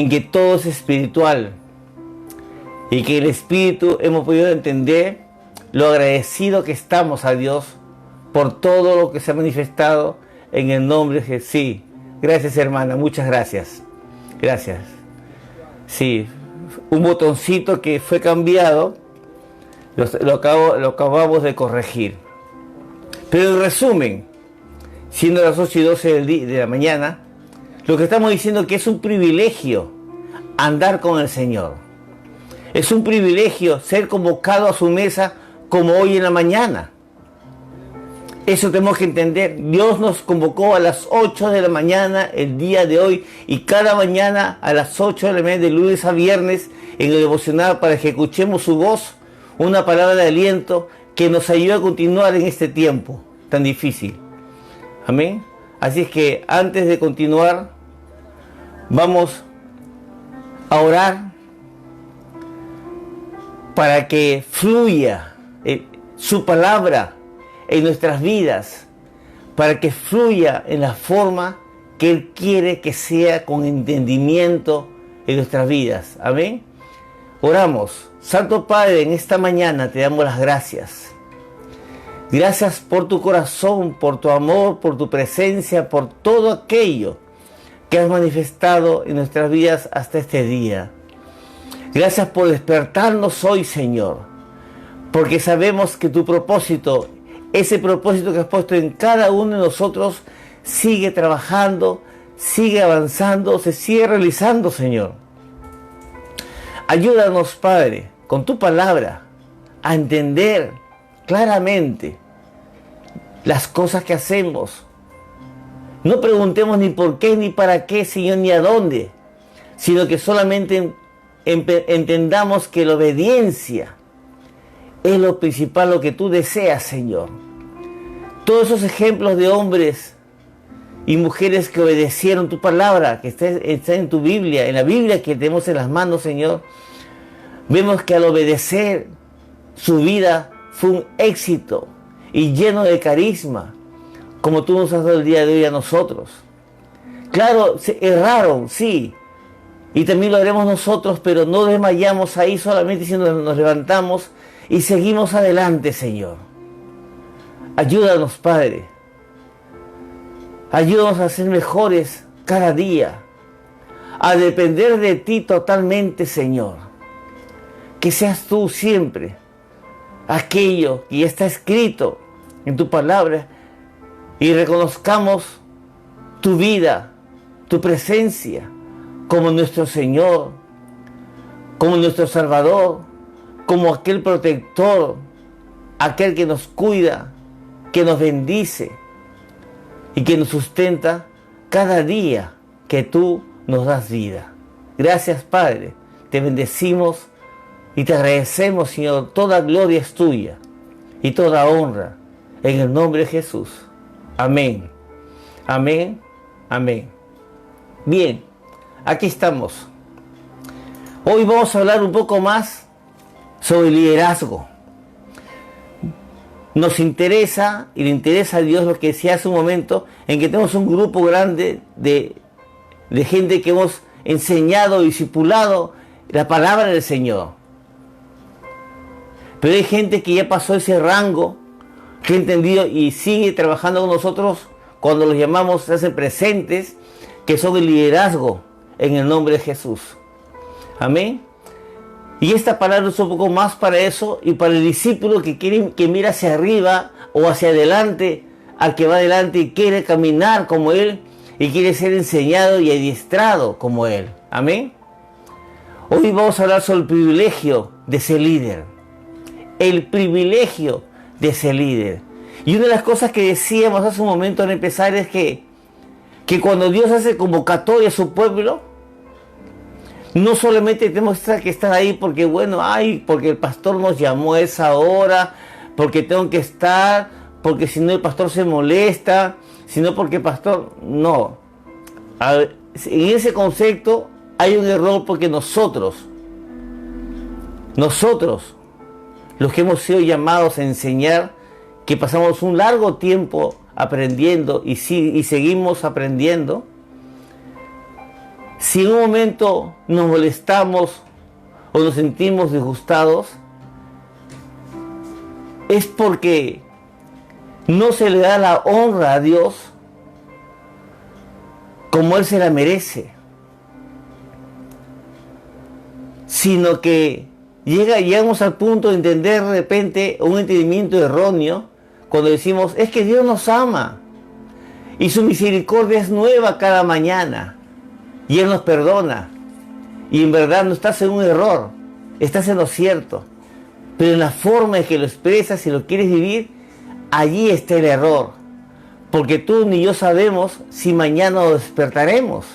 en que todo es espiritual y que el Espíritu hemos podido entender lo agradecido que estamos a Dios por todo lo que se ha manifestado en el nombre de Jesús. Sí, gracias hermana, muchas gracias. Gracias. Sí, un botoncito que fue cambiado, lo acabamos de corregir. Pero en resumen, siendo las 8:12 de la mañana, lo que estamos diciendo es que es un privilegio andar con el Señor. Es un privilegio ser convocado a su mesa como hoy en la mañana. Eso tenemos que entender. Dios nos convocó a las 8 de la mañana el día de hoy y cada mañana a las 8 de la mañana de lunes a viernes en el devocional para que escuchemos su voz, una palabra de aliento que nos ayude a continuar en este tiempo tan difícil. Amén. Así es que antes de continuar, vamos a orar para que fluya su palabra en nuestras vidas, para que fluya en la forma que Él quiere que sea, con entendimiento en nuestras vidas. Amén. Oramos. Santo Padre, en esta mañana te damos las gracias. Gracias por tu corazón, por tu amor, por tu presencia, por todo aquello que has manifestado en nuestras vidas hasta este día. Gracias por despertarnos hoy, Señor, porque sabemos que tu propósito, ese propósito que has puesto en cada uno de nosotros, sigue trabajando, sigue avanzando, se sigue realizando, Señor. Ayúdanos, Padre, con tu palabra, a entender claramente las cosas que hacemos. No preguntemos ni por qué, ni para qué, Señor, ni a dónde, sino que solamente entendamos que la obediencia es lo principal, lo que tú deseas, Señor. Todos esos ejemplos de hombres y mujeres que obedecieron tu palabra, que está en tu Biblia, en la Biblia que tenemos en las manos, Señor, vemos que al obedecer su vida fue un éxito y lleno de carisma, como tú nos has dado el día de hoy a nosotros. Claro, se erraron, sí, y también lo haremos nosotros, pero no desmayamos ahí solamente, sino nos levantamos y seguimos adelante, Señor. Ayúdanos, Padre. Ayúdanos a ser mejores cada día, a depender de ti totalmente, Señor. Que seas tú siempre aquello que ya está escrito en tu palabra y reconozcamos tu vida, tu presencia como nuestro Señor, como nuestro Salvador, como aquel protector, aquel que nos cuida, que nos bendice y que nos sustenta cada día que tú nos das vida. Gracias, Padre, te bendecimos y te agradecemos, Señor. Toda gloria es tuya y toda honra en el nombre de Jesús. Amén. Amén. Amén. Bien, aquí estamos. Hoy vamos a hablar un poco más sobre liderazgo. Nos interesa y le interesa a Dios lo que decía hace un momento, en que tenemos un grupo grande de gente que hemos enseñado y discipulado la palabra del Señor. Pero hay gente que ya pasó ese rango, que ha entendido y sigue trabajando con nosotros cuando los llamamos, se hacen presentes, que son el liderazgo en el nombre de Jesús. Amén. Y esta palabra es un poco más para eso y para el discípulo que mira hacia arriba o hacia adelante, al que va adelante y quiere caminar como Él y quiere ser enseñado y adiestrado como Él. Amén. Hoy vamos a hablar sobre el privilegio de ser líder. El privilegio de ser líder. Y una de las cosas que decíamos hace un momento al empezar es que cuando Dios hace convocatoria a su pueblo, no solamente tenemos que estar ahí porque, bueno, porque el pastor nos llamó a esa hora, porque tengo que estar, porque si no el pastor se molesta, sino porque el pastor... No. En ese concepto hay un error, porque nosotros, los que hemos sido llamados a enseñar, que pasamos un largo tiempo aprendiendo y seguimos aprendiendo, Si en un momento nos molestamos o nos sentimos disgustados, es porque no se le da la honra a Dios como Él se la merece, sino que llegamos al punto de entender de repente un entendimiento erróneo cuando decimos, es que Dios nos ama y su misericordia es nueva cada mañana y Él nos perdona, y en verdad no estás en un error, estás en lo cierto, pero en la forma en que lo expresas y lo quieres vivir, allí está el error, porque tú ni yo sabemos si mañana nos despertaremos.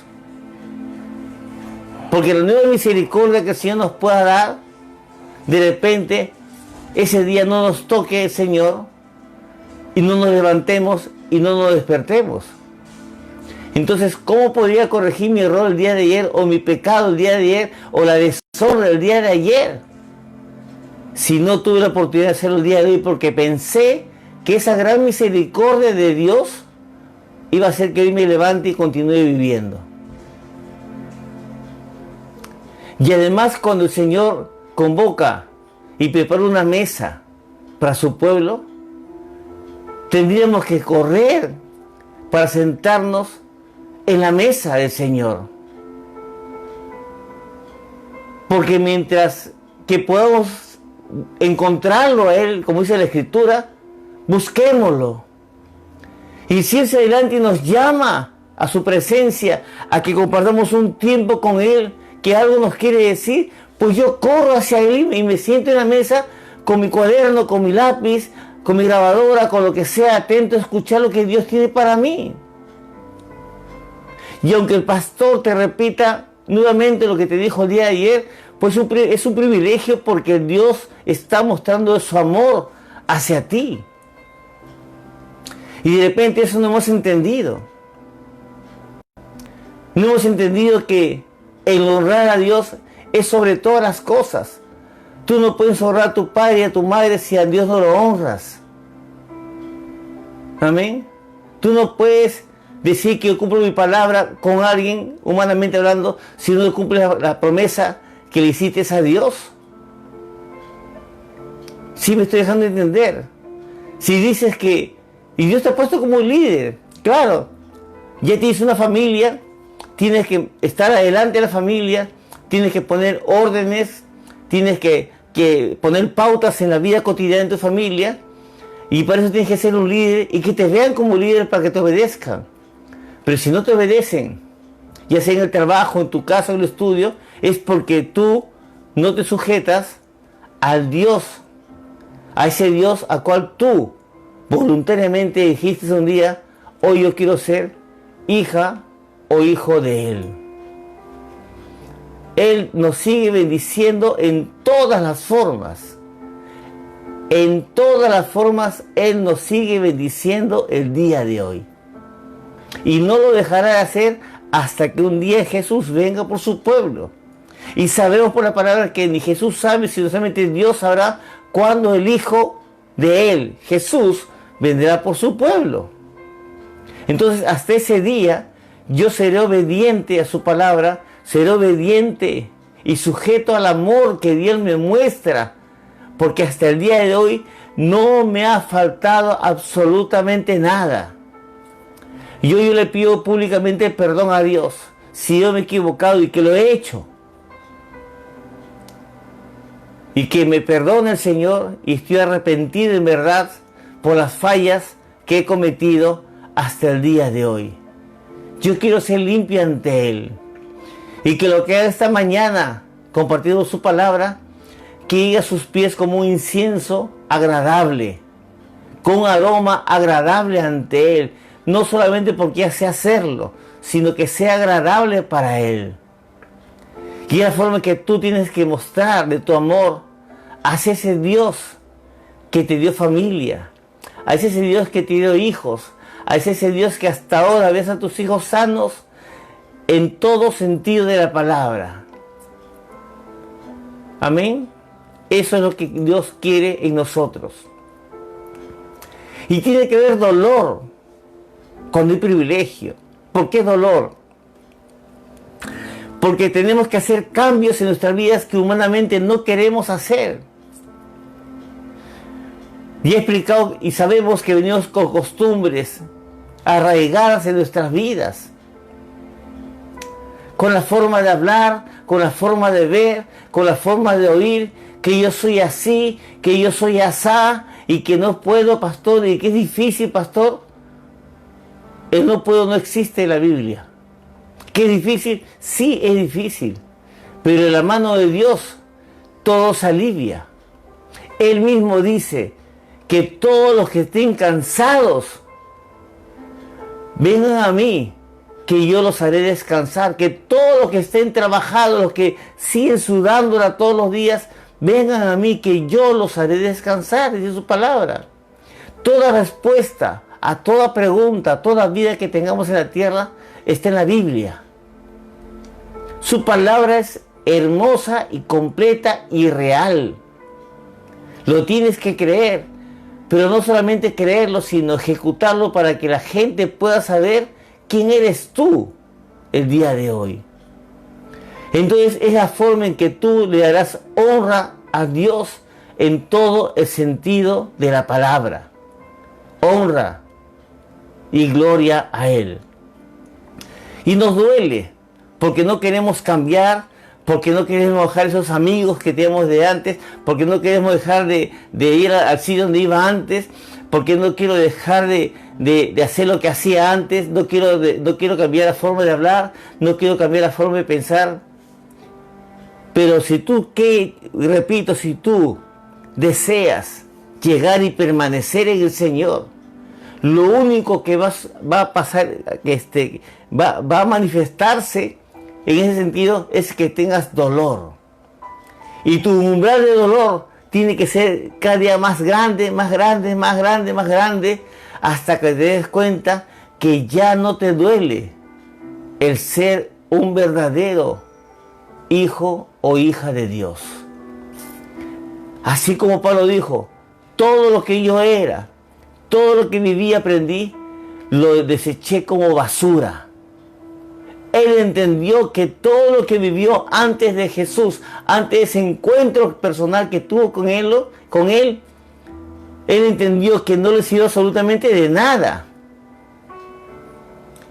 Porque la nueva misericordia que el Señor nos pueda dar, de repente, ese día no nos toque el Señor y no nos levantemos y no nos despertemos. Entonces, ¿cómo podría corregir mi error el día de ayer, o mi pecado el día de ayer, o la deshonra el día de ayer, si no tuve la oportunidad de hacerlo el día de hoy porque pensé que esa gran misericordia de Dios iba a hacer que hoy me levante y continúe viviendo? Y además, cuando el Señor convoca y prepara una mesa para su pueblo, tendríamos que correr para sentarnos en la mesa del Señor. Porque mientras que podamos encontrarlo a Él, como dice la Escritura, busquémoslo. Y si Él se adelanta y nos llama a su presencia, a que compartamos un tiempo con Él, que algo nos quiere decir, pues yo corro hacia Él y me siento en la mesa con mi cuaderno, con mi lápiz, con mi grabadora, con lo que sea, atento a escuchar lo que Dios tiene para mí. Y aunque el pastor te repita nuevamente lo que te dijo el día de ayer, pues es un privilegio, porque Dios está mostrando su amor hacia ti. Y de repente eso no hemos entendido. No hemos entendido que el honrar a Dios es sobre todas las cosas. Tú no puedes honrar a tu padre y a tu madre si a Dios no lo honras. Amén. Tú no puedes decir que yo cumplo mi palabra con alguien, humanamente hablando, si no cumples la promesa que le hiciste a Dios. Sí, me estoy dejando entender. Si dices que, y Dios te ha puesto como líder, claro, ya tienes una familia, tienes que estar adelante de la familia, tienes que poner órdenes, tienes que poner pautas en la vida cotidiana de tu familia, y para eso tienes que ser un líder y que te vean como líder para que te obedezcan. Pero si no te obedecen, ya sea en el trabajo, en tu casa o en el estudio, es porque tú no te sujetas al Dios, a ese Dios al cual tú voluntariamente dijiste un día, hoy yo quiero ser hija o hijo de Él. Él nos sigue bendiciendo en todas las formas. En todas las formas Él nos sigue bendiciendo el día de hoy. Y no lo dejará de hacer hasta que un día Jesús venga por su pueblo. Y sabemos por la palabra que ni Jesús sabe, sino solamente Dios sabrá cuándo el Hijo de Él, Jesús, vendrá por su pueblo. Entonces, hasta ese día, yo seré obediente a su palabra, seré obediente y sujeto al amor que Dios me muestra, porque hasta el día de hoy no me ha faltado absolutamente nada. Yo le pido públicamente perdón a Dios si yo me he equivocado y que lo he hecho. Y que me perdone el Señor, y estoy arrepentido en verdad por las fallas que he cometido hasta el día de hoy. Yo quiero ser limpio ante Él. Y que lo que haga esta mañana, compartiendo su palabra, que llegue a sus pies como un incienso agradable, con un aroma agradable ante Él. No solamente porque ya sé hacerlo, sino que sea agradable para Él. Y es la forma que tú tienes que mostrar de tu amor hacia ese Dios que te dio familia, hacia ese Dios que te dio hijos, hacia ese Dios que hasta ahora ves a tus hijos sanos en todo sentido de la palabra. Amén. Eso es lo que Dios quiere en nosotros. Y tiene que haber dolor cuando hay privilegio. ¿Por qué dolor? Porque tenemos que hacer cambios en nuestras vidas que humanamente no queremos hacer. Y he explicado y sabemos que venimos con costumbres arraigadas en nuestras vidas. Con la forma de hablar, con la forma de ver, con la forma de oír, que yo soy así, que yo soy asá, y que no puedo, pastor, y que es difícil, pastor. El no puedo no existe en la Biblia. ¿Qué es difícil? Sí, es difícil. Pero en la mano de Dios todo se alivia. Él mismo dice que todos los que estén cansados vengan a mí, que yo los haré descansar. Que todos los que estén trabajando, los que siguen sudándola todos los días, vengan a mí, que yo los haré descansar, dice su palabra. Toda respuesta a toda pregunta, a toda vida que tengamos en la tierra, está en la Biblia. Su palabra es hermosa y completa y real. Lo tienes que creer, pero no solamente creerlo, sino ejecutarlo para que la gente pueda saber quién eres tú el día de hoy. Entonces es la forma en que tú le darás honra a Dios en todo el sentido de la palabra. Honra y gloria a Él. Y nos duele porque no queremos cambiar, porque no queremos dejar esos amigos que teníamos de antes, porque no queremos dejar de ir al sitio donde iba antes, porque no quiero dejar de hacer lo que hacía antes, no quiero cambiar la forma de hablar, no quiero cambiar la forma de pensar. Pero si tú, repito, si tú deseas llegar y permanecer en el Señor, lo único que va a pasar, va a manifestarse en ese sentido es que tengas dolor. Y tu umbral de dolor tiene que ser cada día más grande, más grande, más grande, más grande, hasta que te des cuenta que ya no te duele el ser un verdadero hijo o hija de Dios. Así como Pablo dijo, todo lo que yo era, todo lo que viví y aprendí, lo deseché como basura. Él entendió que todo lo que vivió antes de Jesús, antes de ese encuentro personal que tuvo con él, él entendió que no le sirvió absolutamente de nada.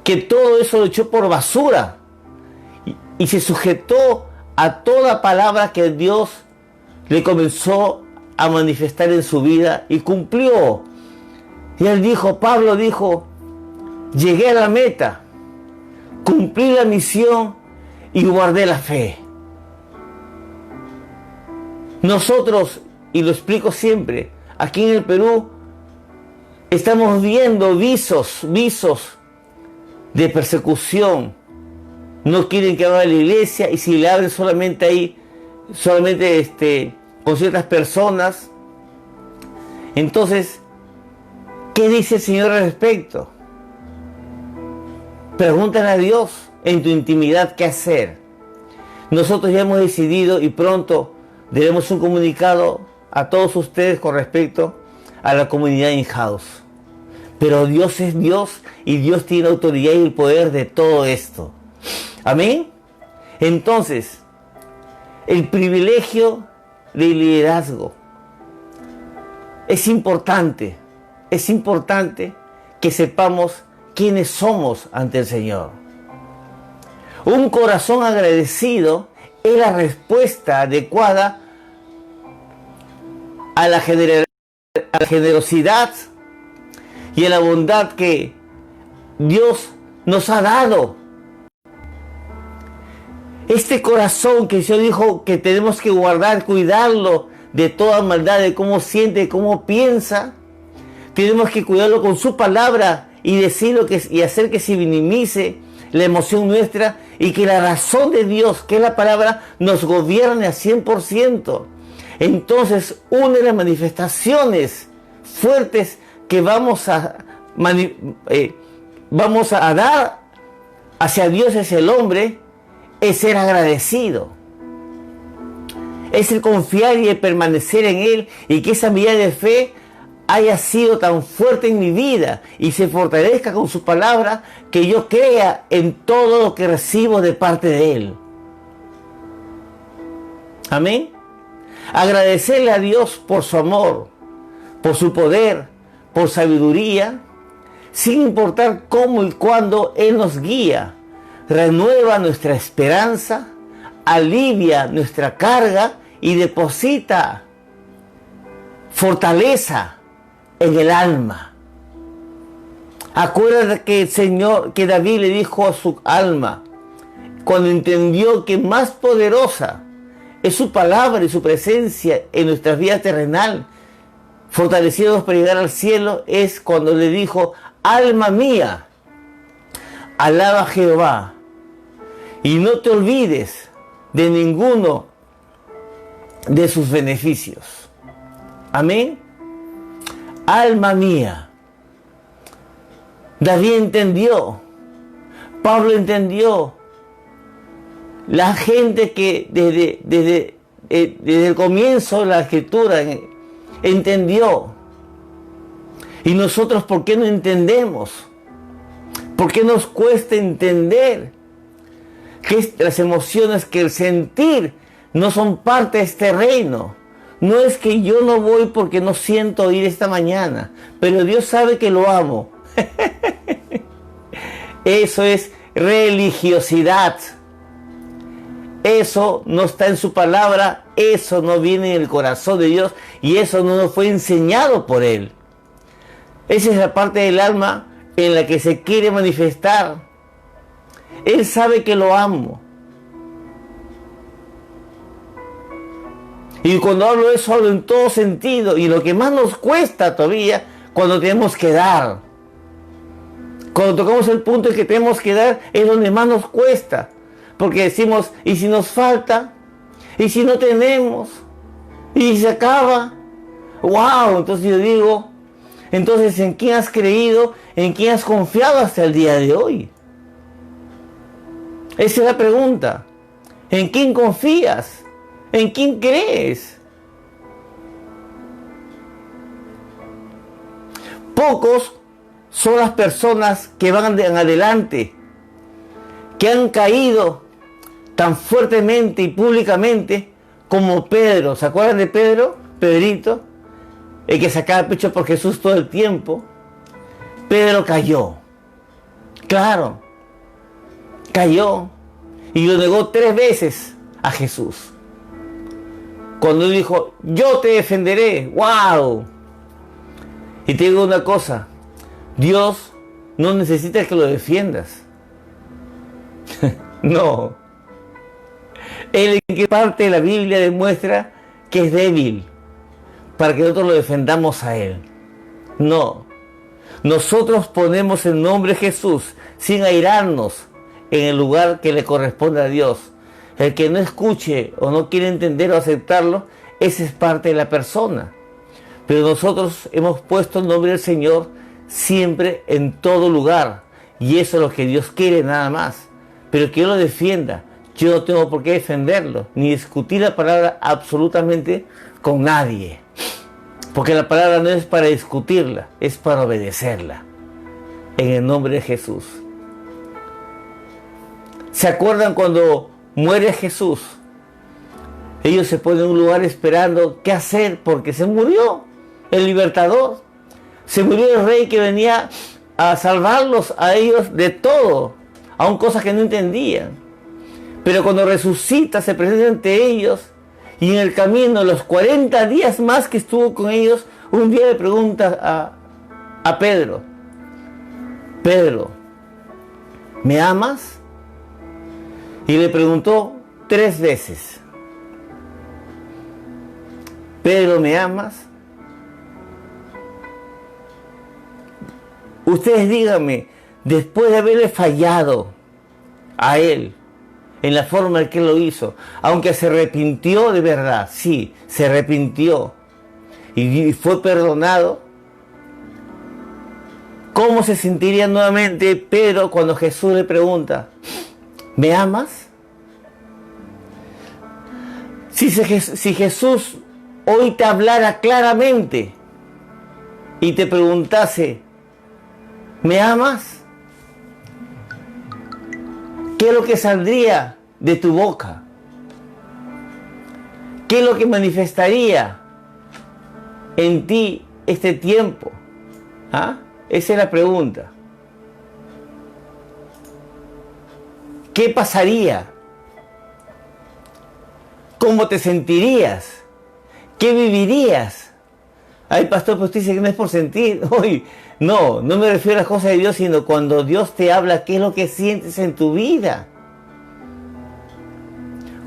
Que todo eso lo echó por basura. Y se sujetó a toda palabra que Dios le comenzó a manifestar en su vida y cumplió. Y él dijo, Pablo dijo, llegué a la meta, cumplí la misión y guardé la fe. Nosotros, y lo explico siempre, aquí en el Perú, estamos viendo visos de persecución. No quieren que abra la iglesia, y si le abren solamente ahí, con ciertas personas. Entonces, ¿qué dice el Señor al respecto? Pregúntale a Dios en tu intimidad qué hacer. Nosotros ya hemos decidido y pronto daremos un comunicado a todos ustedes con respecto a la comunidad in-house. Pero Dios es Dios y Dios tiene autoridad y el poder de todo esto. Amén. Entonces, el privilegio del liderazgo es importante que sepamos quiénes somos ante el Señor. Un corazón agradecido es la respuesta adecuada a la generosidad y a la bondad que Dios nos ha dado. Este corazón que el Señor dijo que tenemos que guardar, cuidarlo de toda maldad, de cómo siente, de cómo piensa, tenemos que cuidarlo con su palabra y decirlo y hacer que se minimice la emoción nuestra y que la razón de Dios, que es la palabra, nos gobierne al 100%. Entonces, una de las manifestaciones fuertes que vamos a dar hacia Dios, hacia el hombre, es ser agradecido. Es el confiar y el permanecer en Él, y que esa medida de fe haya sido tan fuerte en mi vida y se fortalezca con su palabra, que yo crea en todo lo que recibo de parte de Él. Amén. Agradecerle a Dios por su amor, por su poder, por sabiduría, sin importar cómo y cuándo Él nos guía, renueva nuestra esperanza, alivia nuestra carga y deposita fortaleza en el alma. Acuérdate que el Señor, que David le dijo a su alma, cuando entendió que más poderosa es su palabra y su presencia en nuestras vidas terrenal, fortalecidos para llegar al cielo, es cuando le dijo: alma mía, alaba a Jehová, y no te olvides de ninguno de sus beneficios. Amén. Alma mía. David entendió, Pablo entendió, la gente que desde el comienzo de la escritura entendió. Y nosotros, ¿por qué no entendemos? ¿Por qué nos cuesta entender que las emociones, que el sentir no son parte de este reino? No es que yo no voy porque no siento ir esta mañana, pero Dios sabe que lo amo. Eso es religiosidad. Eso no está en su palabra, eso no viene en el corazón de Dios y eso no nos fue enseñado por Él. Esa es la parte del alma en la que se quiere manifestar. Él sabe que lo amo. Y cuando hablo de eso, hablo en todo sentido. Y lo que más nos cuesta todavía, cuando tenemos que dar. Cuando tocamos el punto en que tenemos que dar, es donde más nos cuesta. Porque decimos, ¿y si nos falta? ¿Y si no tenemos? ¿Y si se acaba? ¡Wow! Entonces yo digo, entonces, ¿en quién has creído? ¿En quién has confiado hasta el día de hoy? Esa es la pregunta. ¿En quién confías? ¿En quién crees? Pocos son las personas que van adelante, que han caído tan fuertemente y públicamente como Pedro. ¿Se acuerdan de Pedro? Pedrito, el que sacaba el pecho por Jesús todo el tiempo. Pedro cayó. Claro, cayó y lo negó 3 veces a Jesús. Cuando dijo, yo te defenderé. ¡Wow! Y te digo una cosa, Dios no necesita que lo defiendas. No. Él, en qué parte de la Biblia demuestra que es débil para que nosotros lo defendamos a Él. No. Nosotros ponemos el nombre de Jesús sin airarnos en el lugar que le corresponde a Dios. El que no escuche o no quiere entender o aceptarlo, esa es parte de la persona. Pero nosotros hemos puesto el nombre del Señor siempre en todo lugar. Y eso es lo que Dios quiere, nada más. Pero que yo lo defienda, yo no tengo por qué defenderlo, ni discutir la palabra absolutamente con nadie. Porque la palabra no es para discutirla, es para obedecerla. En el nombre de Jesús. ¿Se acuerdan cuando muere Jesús? Ellos se ponen en un lugar esperando qué hacer, porque se murió el libertador. Se murió el rey que venía a salvarlos a ellos de todo, aun cosas que no entendían. Pero cuando resucita, se presenta ante ellos, y en el camino, los 40 días más que estuvo con ellos, un día le pregunta a Pedro: Pedro, ¿me amas? Y le preguntó 3 veces: Pedro, ¿me amas? Ustedes díganme, después de haberle fallado a él, en la forma en que él lo hizo, aunque se arrepintió de verdad, sí, se arrepintió y fue perdonado, ¿cómo se sentiría nuevamente Pedro cuando Jesús le pregunta: ¿me amas? Si Jesús hoy te hablara claramente y te preguntase: ¿me amas? ¿Qué es lo que saldría de tu boca? ¿Qué es lo que manifestaría en ti este tiempo? ¿Ah? Esa es la pregunta. ¿Qué pasaría? ¿Cómo te sentirías? ¿Qué vivirías? Ay, pastor, pues usted dice que no es por sentir. Hoy, no me refiero a las cosas de Dios, sino cuando Dios te habla, ¿qué es lo que sientes en tu vida?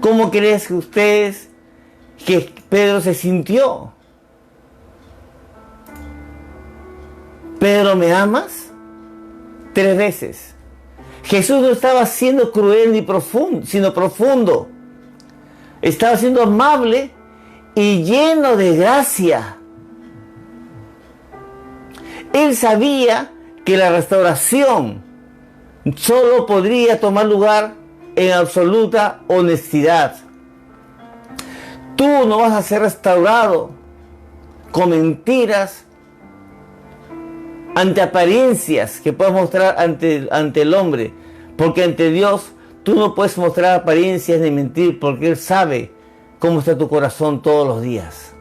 ¿Cómo crees ustedes que Pedro se sintió? ¿Pedro, me amas? 3 veces. Jesús no estaba siendo cruel ni profundo, sino profundo. Estaba siendo amable y lleno de gracia. Él sabía que la restauración solo podría tomar lugar en absoluta honestidad. Tú no vas a ser restaurado con mentiras, ante apariencias que puedas mostrar ante el hombre, porque ante Dios tú no puedes mostrar apariencias ni mentir, porque Él sabe cómo está tu corazón todos los días.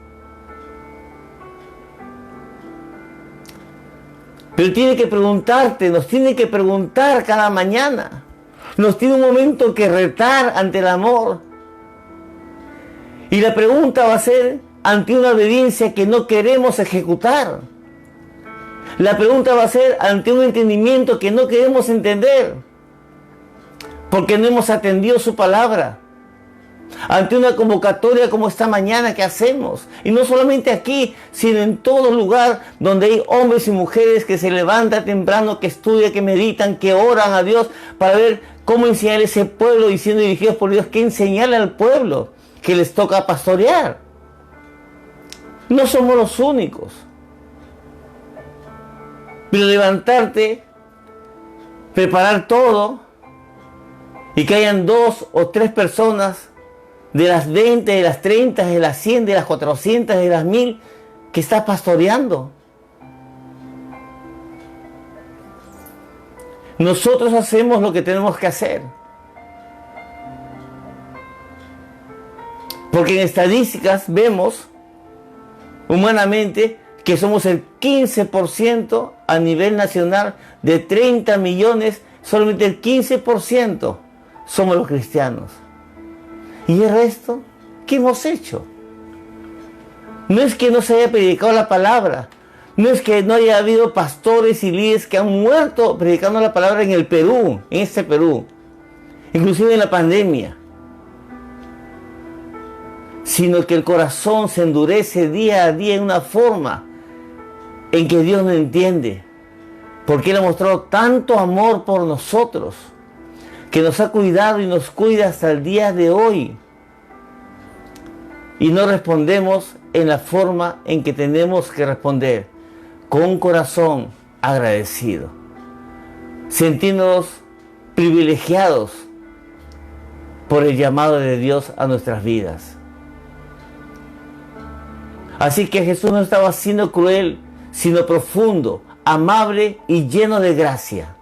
Pero tiene que preguntarte, nos tiene que preguntar cada mañana, nos tiene un momento que retar ante el amor. Y la pregunta va a ser ante una obediencia que no queremos ejecutar. La pregunta va a ser ante un entendimiento que no queremos entender, porque no hemos atendido su palabra. Ante una convocatoria como esta mañana que hacemos, y no solamente aquí, sino en todo lugar donde hay hombres y mujeres que se levantan temprano, que estudian, que meditan, que oran a Dios para ver cómo enseñar a ese pueblo, y siendo dirigidos por Dios, que enseñarle al pueblo que les toca pastorear. No somos los únicos. Pero levantarte, preparar todo, y que hayan 2 o 3 personas de las 20, de las 30, de las 100, de las 400, de las 1000 que estás pastoreando. Nosotros hacemos lo que tenemos que hacer. Porque en estadísticas vemos humanamente que somos el 15% a nivel nacional de 30 millones, solamente el 15% somos los cristianos. ¿Y el resto? ¿Qué hemos hecho? No es que no se haya predicado la palabra, no es que no haya habido pastores y líderes que han muerto predicando la palabra en el Perú, en este Perú, inclusive en la pandemia, sino que el corazón se endurece día a día en una forma en que Dios no entiende, porque Él ha mostrado tanto amor por nosotros, que nos ha cuidado y nos cuida hasta el día de hoy, y no respondemos en la forma en que tenemos que responder, con un corazón agradecido, sintiéndonos privilegiados por el llamado de Dios a nuestras vidas. Así que Jesús no estaba siendo cruel, sino profundo, amable y lleno de gracia.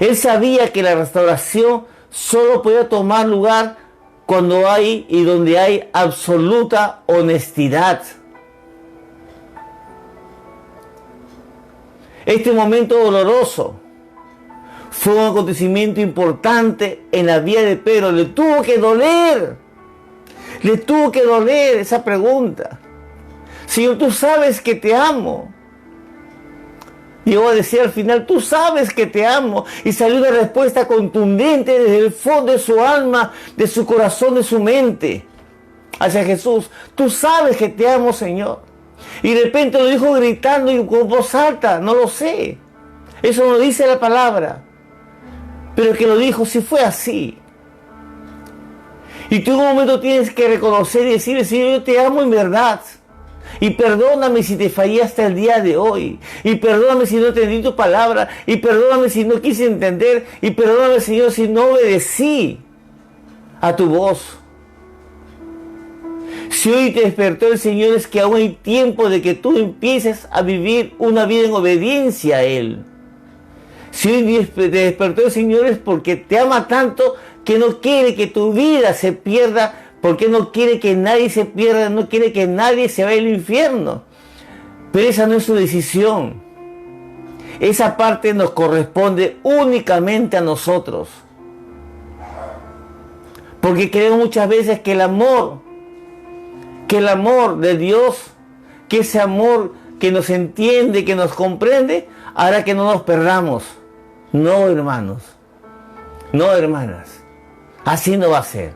Él sabía que la restauración solo podía tomar lugar cuando hay y donde hay absoluta honestidad. Este momento doloroso fue un acontecimiento importante en la vida de Pedro. Le tuvo que doler esa pregunta. Señor, tú sabes que te amo. Y yo decía al final, tú sabes que te amo. Y salió una respuesta contundente desde el fondo de su alma, de su corazón, de su mente, hacia Jesús. Tú sabes que te amo, Señor. Y de repente lo dijo gritando y con voz alta, no lo sé. Eso no dice la palabra. Pero que lo dijo, si fue así. Y tú en un momento tienes que reconocer y decirle, Señor, yo te amo en verdad. Y perdóname si te fallé hasta el día de hoy. Y perdóname si no entendí tu palabra. Y perdóname si no quise entender. Y perdóname, Señor, si no obedecí a tu voz. Si hoy te despertó el Señor, es que aún hay tiempo de que tú empieces a vivir una vida en obediencia a Él. Si hoy te despertó el Señor, es porque te ama tanto que no quiere que tu vida se pierda porque no quiere que nadie se pierda, no quiere que nadie se vaya al infierno. Pero esa no es su decisión. Esa parte nos corresponde únicamente a nosotros. Porque creemos muchas veces que el amor de Dios, que ese amor que nos entiende, que nos comprende, hará que no nos perdamos. No, hermanos. No, hermanas. Así no va a ser.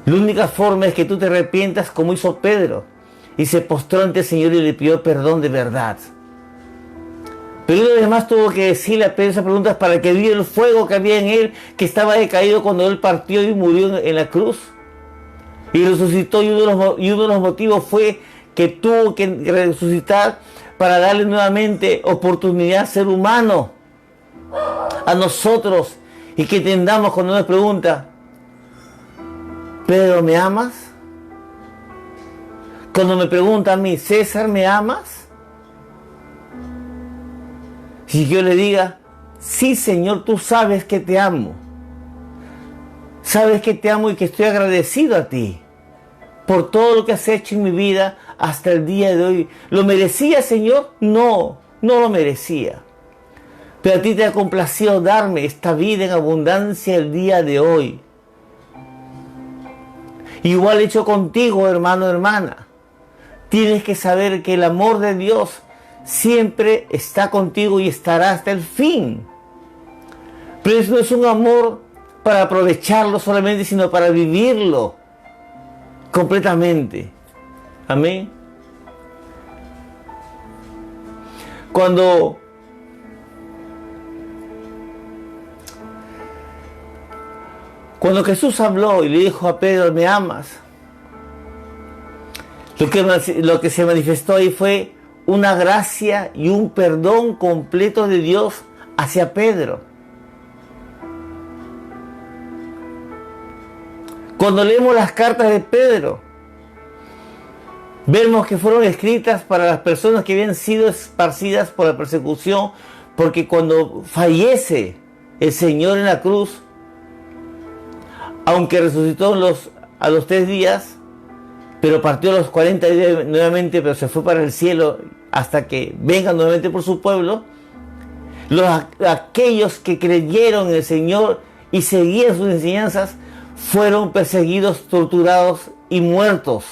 La única forma es que tú te arrepientas como hizo Pedro y se postró ante el Señor y le pidió perdón de verdad. Pero lo demás tuvo que decirle a Pedro esas preguntas para que viera el fuego que había en él, que estaba decaído cuando él partió y murió en la cruz. Y resucitó, y uno de los motivos fue que tuvo que resucitar para darle nuevamente oportunidad al ser humano, a nosotros, y que entendamos cuando nos pregunta: Pedro, ¿me amas? Cuando me pregunta a mí: César, ¿me amas? Si yo le diga: sí, Señor, tú sabes que te amo. Sabes que te amo y que estoy agradecido a ti por todo lo que has hecho en mi vida hasta el día de hoy. ¿Lo merecía, Señor? No, no lo merecía. Pero a ti te ha complacido darme esta vida en abundancia el día de hoy. Igual hecho contigo, hermano, hermana. Tienes que saber que el amor de Dios siempre está contigo y estará hasta el fin. Pero eso no es un amor para aprovecharlo solamente, sino para vivirlo completamente. Amén. Cuando Jesús habló y le dijo a Pedro: ¿me amas?, lo que se manifestó ahí fue una gracia y un perdón completo de Dios hacia Pedro. Cuando leemos las cartas de Pedro, vemos que fueron escritas para las personas que habían sido esparcidas por la persecución, porque cuando fallece el Señor en la cruz, aunque resucitó a los 3 días, pero partió a los 40 días nuevamente, pero se fue para el cielo hasta que venga nuevamente por su pueblo. Aquellos que creyeron en el Señor y seguían sus enseñanzas fueron perseguidos, torturados y muertos.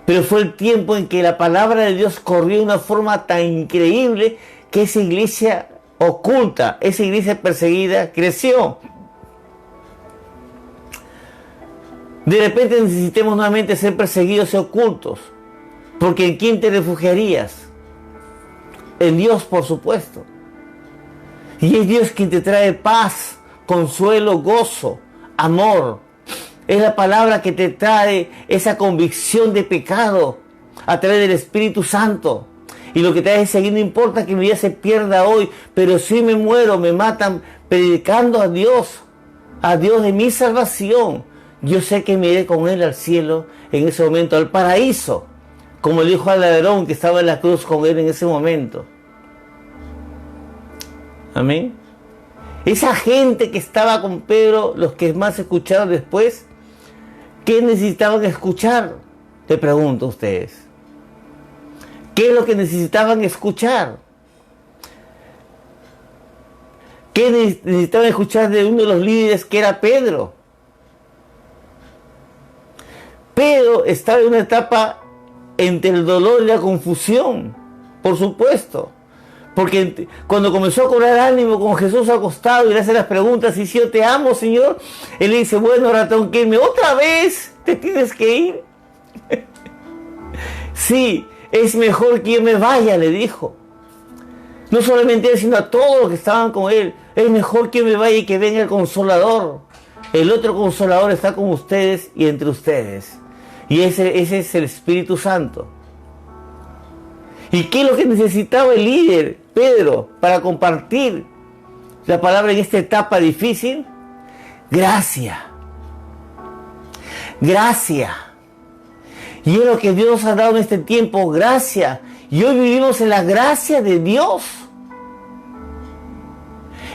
Pero fue el tiempo en que la palabra de Dios corrió de una forma tan increíble que esa iglesia oculta, esa iglesia perseguida, creció. De repente necesitemos nuevamente ser perseguidos y ocultos. Porque ¿en quién te refugiarías? En Dios, por supuesto. Y es Dios quien te trae paz, consuelo, gozo, amor. Es la palabra que te trae esa convicción de pecado a través del Espíritu Santo. Y lo que te hace seguir: no importa que mi vida se pierda hoy, pero si me muero, me matan predicando a Dios de mi salvación. Yo sé que me iré con Él al cielo en ese momento, al paraíso, como le dijo al ladrón que estaba en la cruz con Él en ese momento. Amén. Esa gente que estaba con Pedro, los que más escucharon después, ¿qué necesitaban escuchar? Te pregunto a ustedes. ¿Qué es lo que necesitaban escuchar? ¿Qué necesitaban escuchar de uno de los líderes que era Pedro? Pedro estaba en una etapa entre el dolor y la confusión, por supuesto. Porque cuando comenzó a cobrar ánimo con Jesús acostado y le hace las preguntas: y si yo te amo, Señor, él le dice: bueno, ratón, ¿qué? ¿Otra vez te tienes que ir? Sí, es mejor que yo me vaya, le dijo. No solamente él, sino a todos los que estaban con él. Es mejor que yo me vaya y que venga el Consolador. El otro Consolador está con ustedes y entre ustedes. Y ese es el Espíritu Santo. ¿Y qué es lo que necesitaba el líder, Pedro, para compartir la palabra en esta etapa difícil? Gracia. Gracia. Y es lo que Dios nos ha dado en este tiempo: gracia. Y hoy vivimos en la gracia de Dios.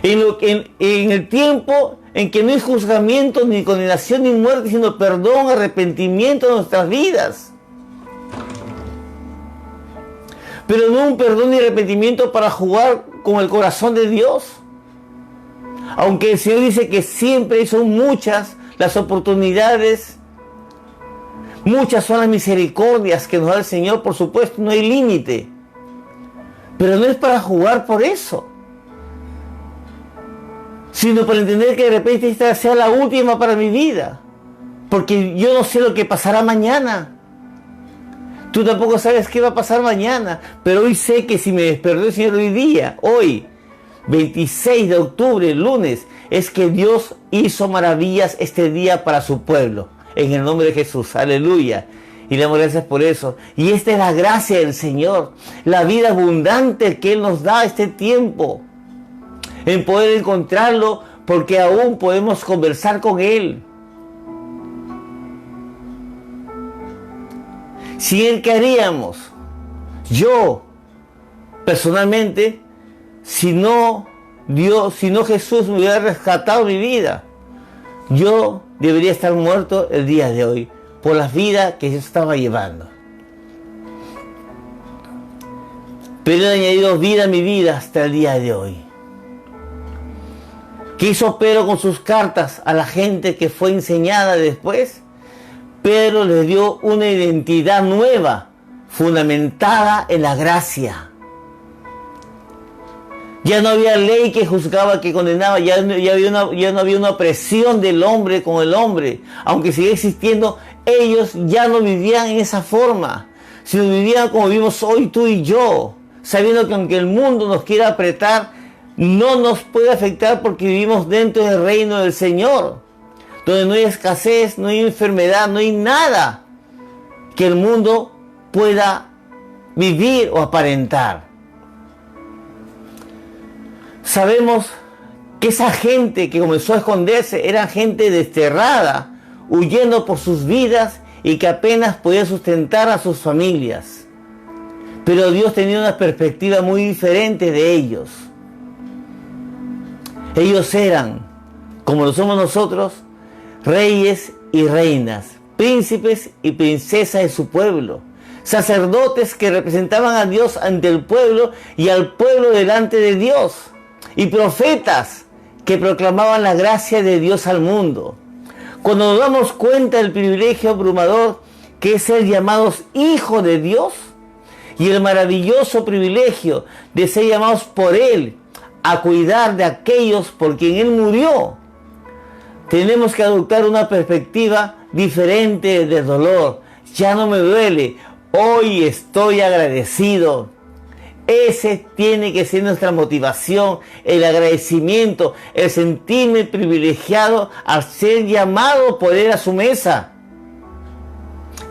En el tiempo en que no hay juzgamiento, ni condenación, ni muerte, sino perdón, arrepentimiento de nuestras vidas. Pero no un perdón y arrepentimiento para jugar con el corazón de Dios. Aunque el Señor dice que siempre son muchas las oportunidades, muchas son las misericordias que nos da el Señor, por supuesto, no hay límite. Pero no es para jugar por eso, sino para entender que de repente esta sea la última para mi vida, porque yo no sé lo que pasará mañana. Tú tampoco sabes qué va a pasar mañana, pero hoy sé que si me despertó el Señor hoy día, hoy, 26 de octubre, lunes, es que Dios hizo maravillas este día para su pueblo, en el nombre de Jesús, aleluya. Y le damos gracias por eso. Y esta es la gracia del Señor, la vida abundante que Él nos da este tiempo, en poder encontrarlo, porque aún podemos conversar con Él. Sin Él, ¿qué haríamos? Yo, personalmente, si no Dios, si no Jesús me hubiera rescatado mi vida, yo debería estar muerto el día de hoy, por la vida que yo estaba llevando. Pero Él ha añadido vida a mi vida hasta el día de hoy. ¿Qué hizo Pedro con sus cartas a la gente que fue enseñada después? Pedro les dio una identidad nueva, fundamentada en la gracia. Ya no había ley que juzgaba, que condenaba, ya no había una opresión del hombre con el hombre. Aunque sigue existiendo, ellos ya no vivían en esa forma, sino vivían como vivimos hoy tú y yo, sabiendo que aunque el mundo nos quiera apretar, no nos puede afectar porque vivimos dentro del reino del Señor, donde no hay escasez, no hay enfermedad, no hay nada que el mundo pueda vivir o aparentar. Sabemos que esa gente que comenzó a esconderse era gente desterrada, huyendo por sus vidas y que apenas podía sustentar a sus familias. Pero Dios tenía una perspectiva muy diferente de ellos. Ellos eran, como lo somos nosotros, reyes y reinas, príncipes y princesas de su pueblo, sacerdotes que representaban a Dios ante el pueblo y al pueblo delante de Dios, y profetas que proclamaban la gracia de Dios al mundo. Cuando nos damos cuenta del privilegio abrumador que es ser llamados hijos de Dios y el maravilloso privilegio de ser llamados por Él a cuidar de aquellos por quien Él murió, tenemos que adoptar una perspectiva diferente del dolor. Ya no me duele, hoy estoy agradecido. Ese tiene que ser nuestra motivación, el agradecimiento, el sentirme privilegiado al ser llamado por Él a su mesa,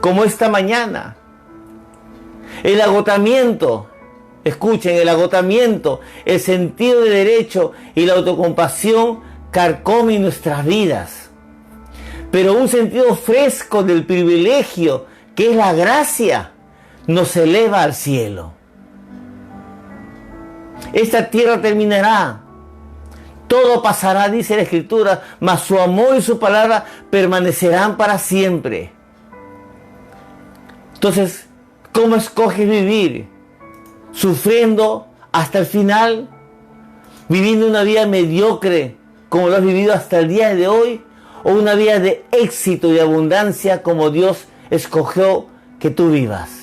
como esta mañana. El agotamiento, escuchen, el agotamiento, el sentido de derecho y la autocompasión carcomen nuestras vidas. Pero un sentido fresco del privilegio, que es la gracia, nos eleva al cielo. Esta tierra terminará, todo pasará, dice la Escritura, mas su amor y su palabra permanecerán para siempre. Entonces, ¿cómo escoges vivir? ¿Sufriendo hasta el final? ¿Viviendo una vida mediocre como lo has vivido hasta el día de hoy? ¿O una vida de éxito y abundancia como Dios escogió que tú vivas?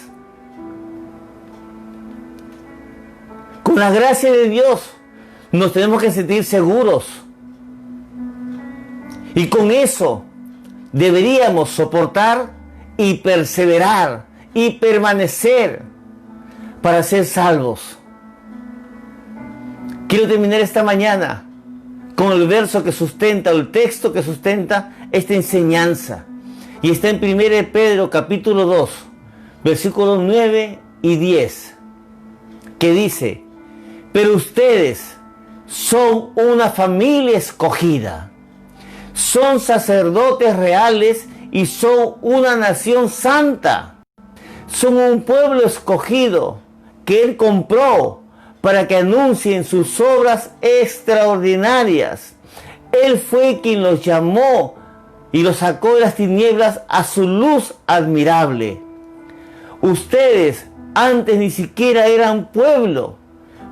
Con la gracia de Dios nos tenemos que sentir seguros. Y con eso deberíamos soportar y perseverar y permanecer para ser salvos. Quiero terminar esta mañana con el verso que sustenta, o el texto que sustenta esta enseñanza. Y está en 1 Pedro capítulo 2, versículos 9 y 10, que dice: pero ustedes son una familia escogida, son sacerdotes reales y son una nación santa. Son un pueblo escogido que Él compró para que anuncien sus obras extraordinarias. Él fue quien los llamó y los sacó de las tinieblas a su luz admirable. Ustedes antes ni siquiera eran pueblo,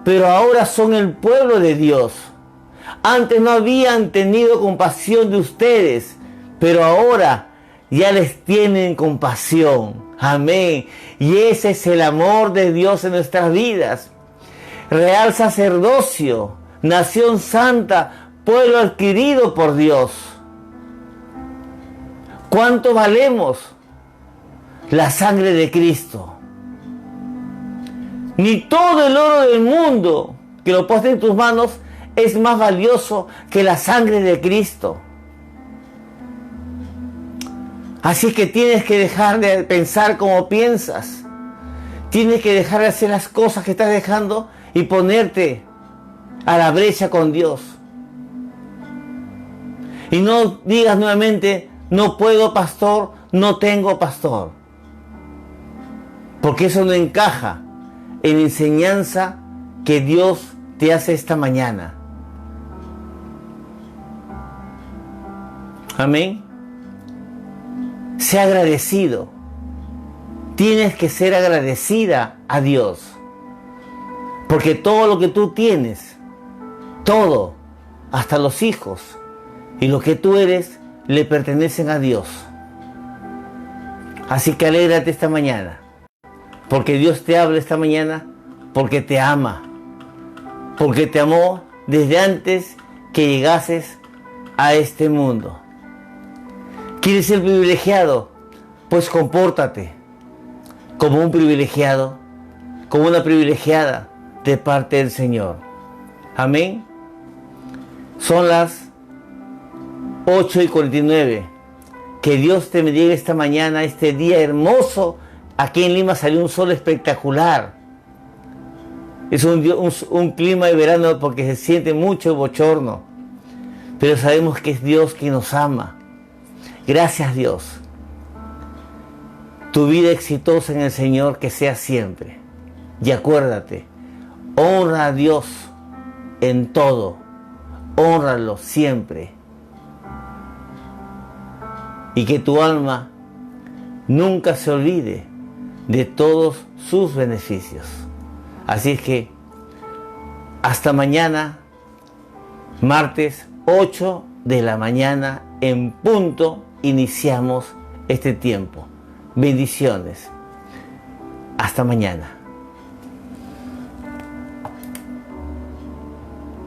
pero ahora son el pueblo de Dios. Antes no habían tenido compasión de ustedes, pero ahora ya les tienen compasión. Amén. Y ese es el amor de Dios en nuestras vidas. Real sacerdocio, nación santa, pueblo adquirido por Dios. ¿Cuánto valemos? La sangre de Cristo. Ni todo el oro del mundo que lo puesto en tus manos es más valioso que la sangre de Cristo. Así que tienes que dejar de pensar como piensas. Tienes que dejar de hacer las cosas que estás dejando y ponerte a la brecha con Dios. Y no digas nuevamente, no puedo, pastor, no tengo pastor. Porque eso no encaja en la enseñanza que Dios te hace esta mañana. Amén. Sé agradecido. Tienes que ser agradecida a Dios. Porque todo lo que tú tienes, todo, hasta los hijos y lo que tú eres, le pertenecen a Dios. Así que alégrate esta mañana. Porque Dios te habla esta mañana, porque te ama. Porque te amó desde antes que llegases a este mundo. ¿Quieres ser privilegiado? Pues compórtate como un privilegiado, como una privilegiada de parte del Señor. Amén. Son las 8:49. Que Dios te bendiga esta mañana, este día hermoso. Aquí en Lima salió un sol espectacular. Es un clima de verano porque se siente mucho bochorno. Pero sabemos que es Dios quien nos ama. Gracias, Dios. Tu vida exitosa en el Señor que sea siempre. Y acuérdate, honra a Dios en todo. Hónralo siempre. Y que tu alma nunca se olvide de todos sus beneficios. Así es que hasta mañana, martes 8 de la mañana en punto, iniciamos este tiempo. Bendiciones. Hasta mañana.